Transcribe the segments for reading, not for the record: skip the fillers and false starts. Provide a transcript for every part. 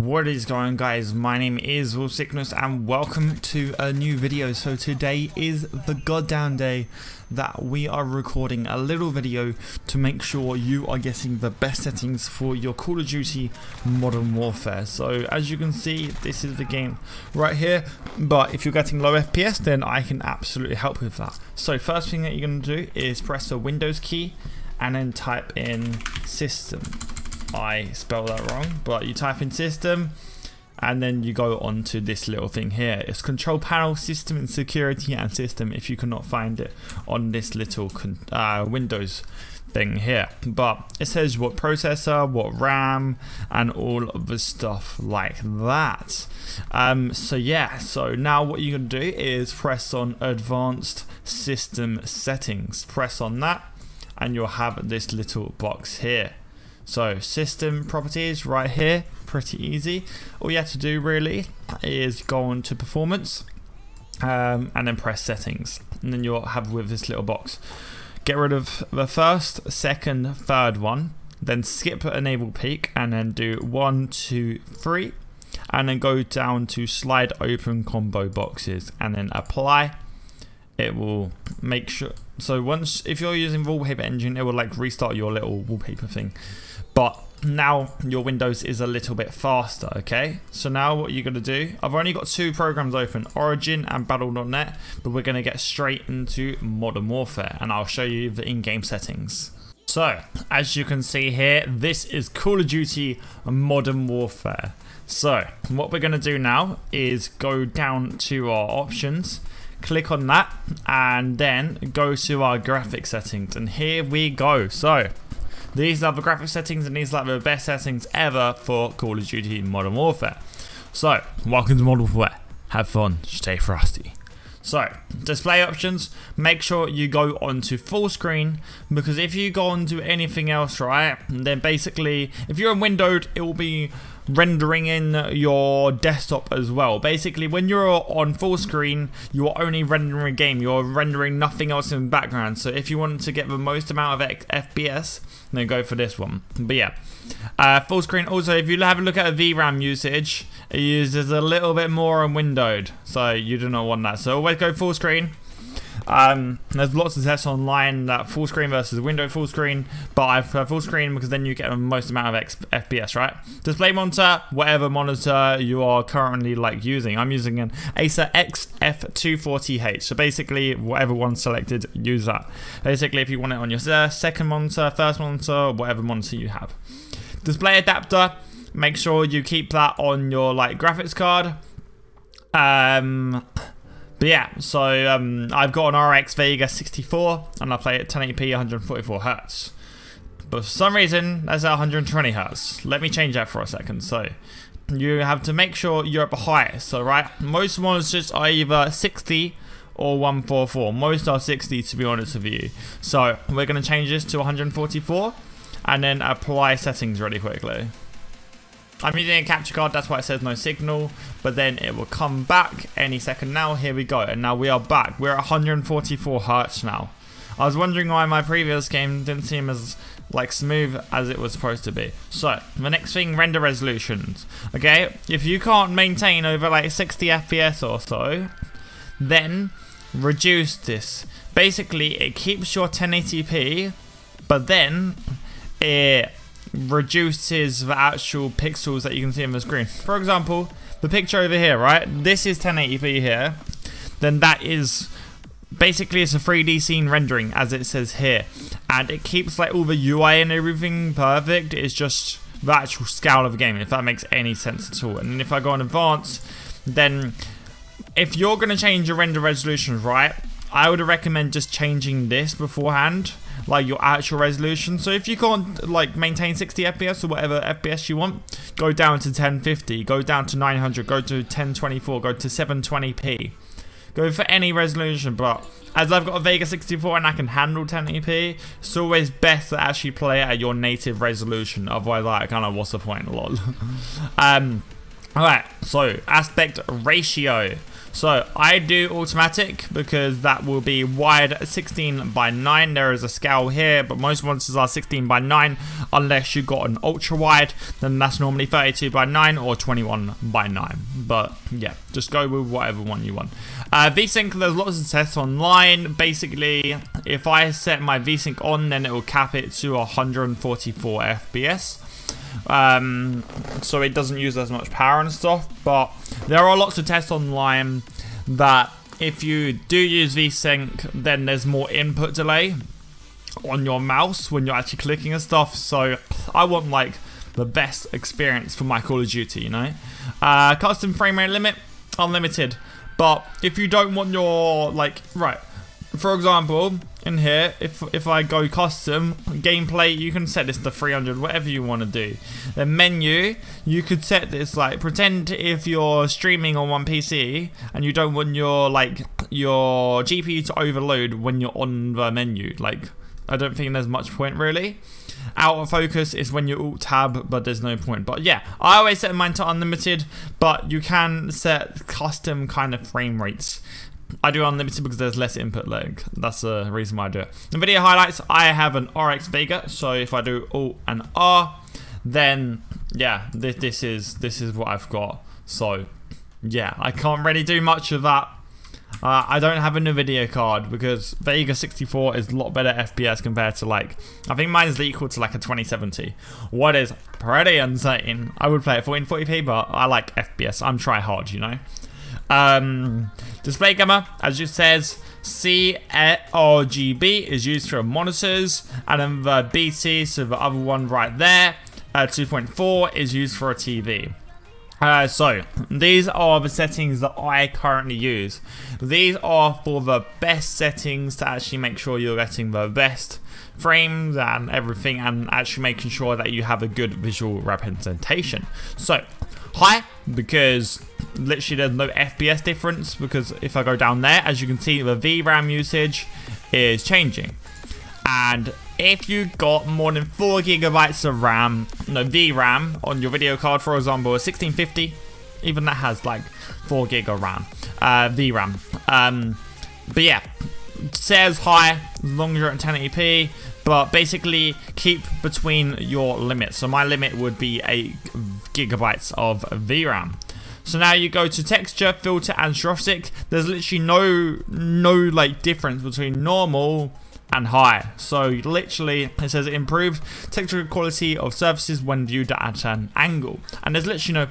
What is going on, guys? My name is Wolf Sickness and welcome to a new video. So today is the goddamn day that we are recording a little video to make sure you are getting the best settings for your Call of Duty Modern Warfare. So as you can see, this is the game right here, but if you're getting low FPS, then I can absolutely help with that. So first thing that you're going to do is press the Windows key and then type in system. I spelled that wrong, but you type in system and then you go on to this little thing here. It's control panel, system and security and system if you cannot find it on this little Windows thing here. But it says what processor, what RAM and all of the stuff like that. So yeah, so now what you're going to do is press on advanced system settings. Press on that and you'll have this little box here. So system properties right here, pretty easy. All you have to do really is go on to performance and then press settings, and then you'll have with this little box. Get rid of the first, second, third one, then skip enable peak and then do 1, 2, 3 and then go down to slide open combo boxes and then apply. It will make sure, so once, if you're using wallpaper engine, it will like restart your little wallpaper thing. But now your Windows is a little bit faster, okay? So now what you're gonna do, I've only got two programs open, Origin and Battle.net, but we're gonna get straight into Modern Warfare and I'll show you the in-game settings. So, as you can see here, this is Call of Duty Modern Warfare. So, what we're gonna do now is go down to our options, click on that, and then go to our graphic settings, and here we go. So, these are the graphic settings and these are the best settings ever for Call of Duty Modern Warfare. So, welcome to Modern Warfare. Have fun, stay frosty. So, display options, make sure you go onto full screen, because if you go onto anything else, right, then basically, if you're in windowed, it will be rendering in your desktop as well. Basically, when you're on full screen, you are only rendering a game, you're rendering nothing else in the background. So if you want to get the most amount of FPS, then go for this one. But yeah, full screen. Also, if you have a look at a VRAM usage, it uses a little bit more on windowed, so you do not want that. So always go full screen. There's lots of tests online that full screen versus window full screen, but I prefer full screen because then you get the most amount of FPS, right? Display monitor, whatever monitor you are currently like using. I'm using an Acer XF240H, so basically whatever one selected, use that. Basically, if you want it on your second monitor, first monitor, whatever monitor you have. Display adapter, make sure you keep that on your like graphics card. But yeah, so I've got an RX Vega 64 and I play at 1080p 144 Hz. But for some reason, that's at 120 Hz. Let me change that for a second. So you have to make sure you're at the highest. So right, most monitors are either 60 or 144. Most are 60 to be honest with you. So we're going to change this to 144 and then apply settings really quickly. I'm using a capture card, that's why it says no signal, but then it will come back any second now. Here we go, and now we are back. We're at 144 Hz now. I was wondering why my previous game didn't seem as like smooth as it was supposed to be. So, the next thing, render resolutions. Okay, if you can't maintain over like 60 FPS or so, then reduce this. Basically, it keeps your 1080p, but then it reduces the actual pixels that you can see on the screen. For example, the picture over here, right? This is 1080p here. Then that is basically, it's a 3D scene rendering as it says here, and it keeps like all the UI and everything perfect. It's just the actual scale of the game, if that makes any sense at all. And then if I go on advanced, then if you're going to change your render resolution, right, I would recommend just changing this beforehand, like your actual resolution. So if you can't like maintain 60 FPS or whatever FPS you want, go down to 1050, go down to 900, go to 1024, go to 720p. Go for any resolution, but as I've got a Vega 64 and I can handle 1080p, it's always best to actually play at your native resolution. Otherwise, like, kind of, what's the point? Lol. Alright, so aspect ratio. So I do automatic because that will be wide 16:9. There is a scale here, but most monitors are 16:9 unless you got an ultra wide, then that's normally 32:9 or 21:9. But yeah, just go with whatever one you want. VSync, there's lots of tests online. Basically, if I set my VSync on, then it will cap it to 144 FPS. So it doesn't use as much power and stuff, but there are lots of tests online that if you do use VSync, then there's more input delay on your mouse when you're actually clicking and stuff. So I want like the best experience for my Call of Duty, you know. Custom frame rate limit, unlimited. But if you don't want your, like, right, for example, in here, if I go custom gameplay, you can set this to 300, whatever you want to do. The menu, you could set this, like, pretend if you're streaming on one PC and you don't want your, like, your GPU to overload when you're on the menu. Like, I don't think there's much point really. Out of focus is when you alt tab, but there's no point. But yeah, I always set mine to unlimited, but you can set custom kind of frame rates. I do unlimited because there's less input lag. That's the reason why I do it. The video highlights, I have an RX Vega, so if I do Alt and R, then yeah, this is what I've got. So yeah, I can't really do much of that. I don't have a new video card because Vega 64 is a lot better FPS compared to, like, I think mine is equal to like a 2070. What is pretty insane. I would play it 1440p, but I like FPS. I'm try hard, you know. Display gamma, as it says, RGB is used for monitors, and then the BT, so the other one right there, 2.4 is used for a TV. So these are the settings that I currently use. These are for the best settings to actually make sure you're getting the best frames and everything, and actually making sure that you have a good visual representation. So high, because literally there's no FPS difference, because if I go down there, as you can see, the VRAM usage is changing. And if you got more than 4 gigabytes of RAM, no VRAM on your video card, for example, a 1650, even that has like 4 gig of RAM, VRAM. But yeah, it says high as long as you're at 1080p, but basically keep between your limits. So my limit would be 8 gigabytes of VRAM. So now you go to texture, filter, and stochastic. There's literally no like difference between normal and high. So literally it says improved texture quality of surfaces when viewed at an angle, and there's literally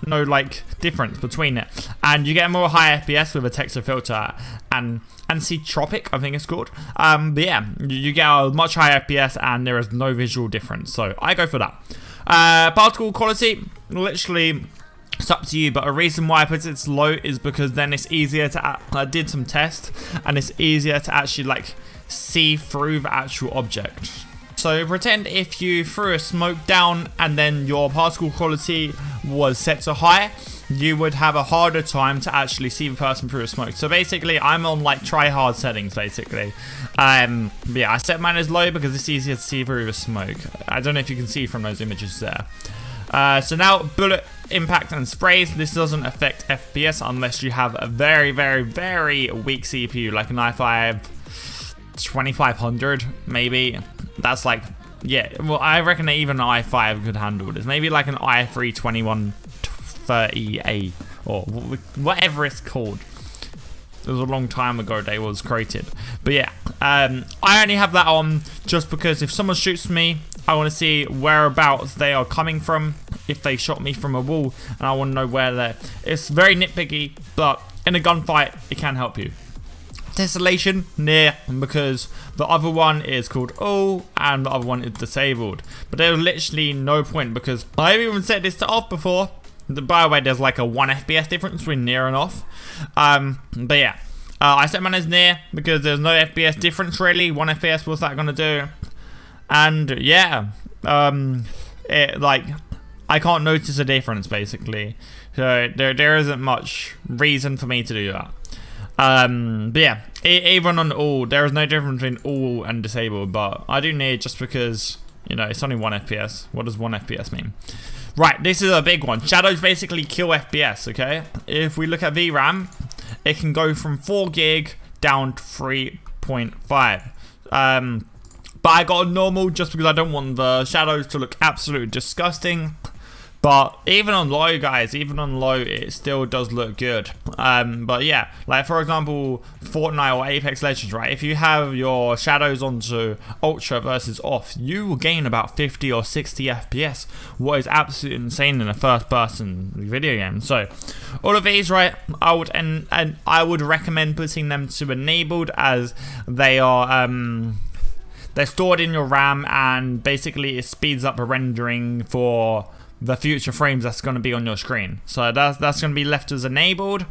no like difference between it, and you get a more high FPS with a texture filter and Tropic, I think it's called. But yeah, you get a much higher FPS and there is no visual difference, so I go for that. Particle quality, literally it's up to you, but a reason why I put it low is because then it's easier to, I did some tests, and it's easier to actually like see through the actual object. So pretend if you threw a smoke down and then your particle quality was set to high, you would have a harder time to actually see the person through a smoke. So basically I'm on like try hard settings basically. But yeah, I set mine as low because it's easier to see through the smoke. I don't know if you can see from those images there. So now bullet impact and sprays, this doesn't affect FPS unless you have a very weak CPU, like an i5 2500 maybe. That's like, yeah, well I reckon that even an i5 could handle this. Maybe like an i3 2130A or whatever it's called. It was a long time ago they was created. But yeah, I only have that on just because if someone shoots me, I want to see whereabouts they are coming from. If they shot me from a wall, and I want to know where they're. It's very nitpicky, but in a gunfight, it can help you. Tessellation, near, because the other one is called all, and the other one is disabled. But there's literally no point, because I've even set this to off before. By the way, there's like a 1 FPS difference between near and off. But yeah, I set mine as near, because there's no FPS difference really. 1 FPS, what's that going to do? And yeah, like, I can't notice a difference basically. So there isn't much reason for me to do that. But yeah, even on all, there is no difference between all and disabled, but I do need, just because, you know, it's only 1 FPS. What does 1 FPS mean? Right, this is a big one. Shadows basically kill FPS, okay? If we look at VRAM, it can go from 4 gig down to 3.5. But I got a normal just because I don't want the shadows to look absolutely disgusting. But even on low, guys, even on low, it still does look good. But yeah, like for example, Fortnite or Apex Legends, right? If you have your shadows onto ultra versus off, you will gain about 50 or 60 FPS, what is absolutely insane in a first-person video game. So, all of these, right? I would and I would recommend putting them to enabled, as they are they're stored in your RAM, and basically it speeds up the rendering for the future frames that's going to be on your screen. So that's going to be left as enabled,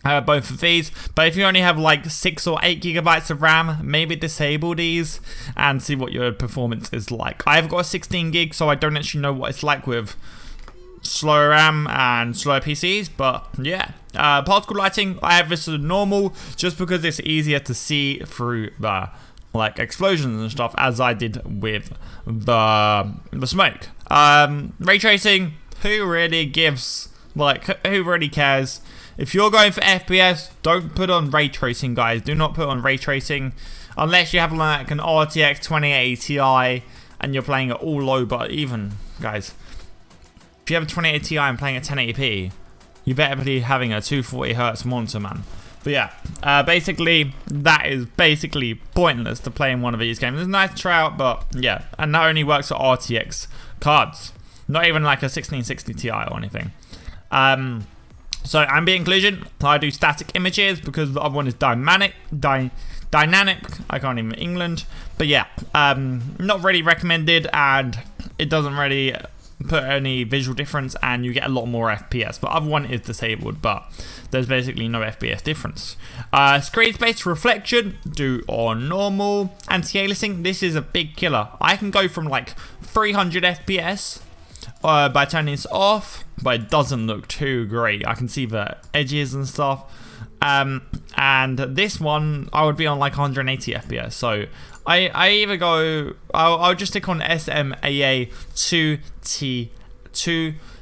both of these. But if you only have like 6 or 8 gigabytes of RAM, maybe disable these and see what your performance is like. I've got a 16 gig, so I don't actually know what it's like with slower RAM and slower PCs, but yeah. Particle lighting, I have this as normal just because it's easier to see through the like explosions and stuff, as I did with the smoke. Ray tracing, who really gives, like, who really cares? If you're going for FPS, don't put on ray tracing, guys. Do not put on ray tracing unless you have like an RTX 2080 Ti and you're playing it all low. But even, guys, if you have a 2080 Ti and playing at 1080p, you better be having a 240Hz monitor, man. But yeah, basically, that is basically pointless to play in one of these games. It's nice to try out, but yeah. And that only works for RTX cards. Not even like a 1660 Ti or anything. So ambient occlusion, I do static images because the other one is dynamic. I can't even England. But yeah, not really recommended, and it doesn't really put any visual difference, and you get a lot more FPS. But other one is disabled, but there's basically no FPS difference. Screen space reflection, do on normal. Anti-aliasing, this is a big killer. I can go from like 300 FPS by turning this off, but it doesn't look too great. I can see the edges and stuff. And this one, I would be on like 180 FPS. So I either go, I'll just stick on SMAA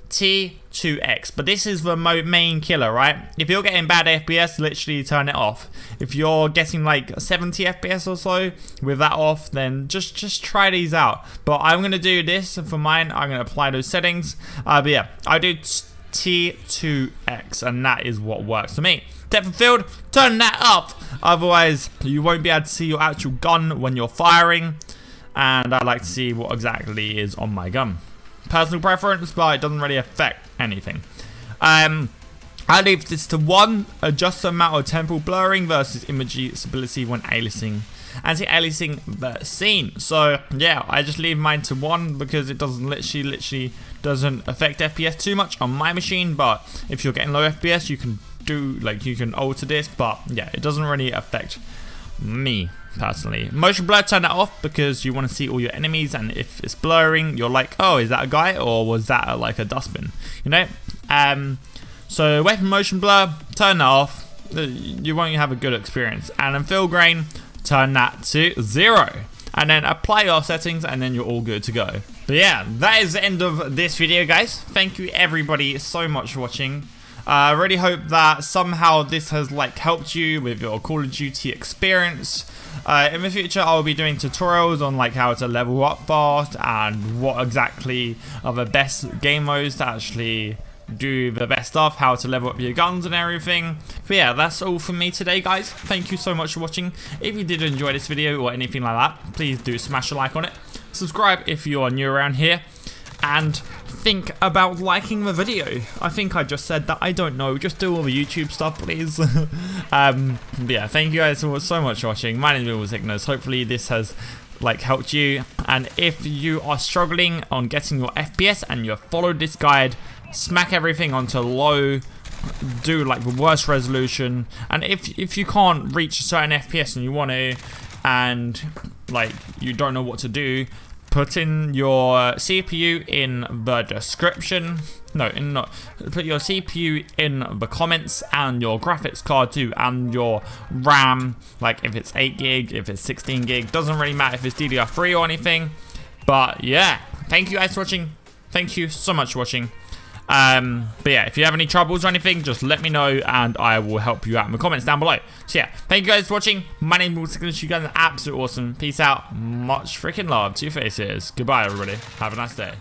2T2X, but this is the main killer, right? If you're getting bad FPS, literally turn it off. If you're getting like 70 FPS or so with that off, then just try these out. But I'm gonna do this for mine. I'm gonna apply those settings. But yeah, I do T2X, and that is what works for me. Depth of field, turn that up. Otherwise, you won't be able to see your actual gun when you're firing. And I like to see what exactly is on my gun. Personal preference, but it doesn't really affect anything. I leave this to 1, adjust the amount of temporal blurring versus image stability when aliasing. Anti-aliasing the scene. So yeah, I just leave mine to 1 because it doesn't literally doesn't affect FPS too much on my machine. But if you're getting low FPS, you can do, like, you can alter this, but yeah, it doesn't really affect me personally. Motion blur, turn that off because you want to see all your enemies, and if it's blurring, you're like, oh, is that a guy or was that like a dustbin, you know? So weapon motion blur, turn that off. You won't have a good experience. And then fill grain, turn that to 0, and then apply your settings, and then you're all good to go. But yeah, that is the end of this video, guys. Thank you everybody so much for watching. I really hope that somehow this has like helped you with your Call of Duty experience. In the future, I'll be doing tutorials on like how to level up fast and what exactly are the best game modes to actually do the best stuff, how to level up your guns and everything. But yeah, that's all from me today, guys. Thank you so much for watching. If you did enjoy this video or anything like that, please do smash a like on it. Subscribe if you are new around here, and think about liking the video. I think I just said that, I don't know, just do all the YouTube stuff, please. But yeah, thank you guys so much for watching. My name is Sickness. Hopefully this has like helped you, and if you are struggling on getting your FPS and you followed this guide, smack everything onto low, do like the worst resolution, and if you can't reach a certain FPS and you want to, and like you don't know what to do, put in your CPU in the description. No, put your CPU in the comments, and your graphics card too, and your RAM, like if it's 8 gig, if it's 16 gig, doesn't really matter if it's DDR3 or anything. But yeah, thank you guys for watching. Thank you so much for watching, But yeah, if you have any troubles or anything, just let me know and I will help you out in the comments down below. So yeah, thank you guys for watching. My name is Will. You guys are absolutely awesome. Peace out. Much freaking love to your faces. Goodbye, everybody. Have a nice day.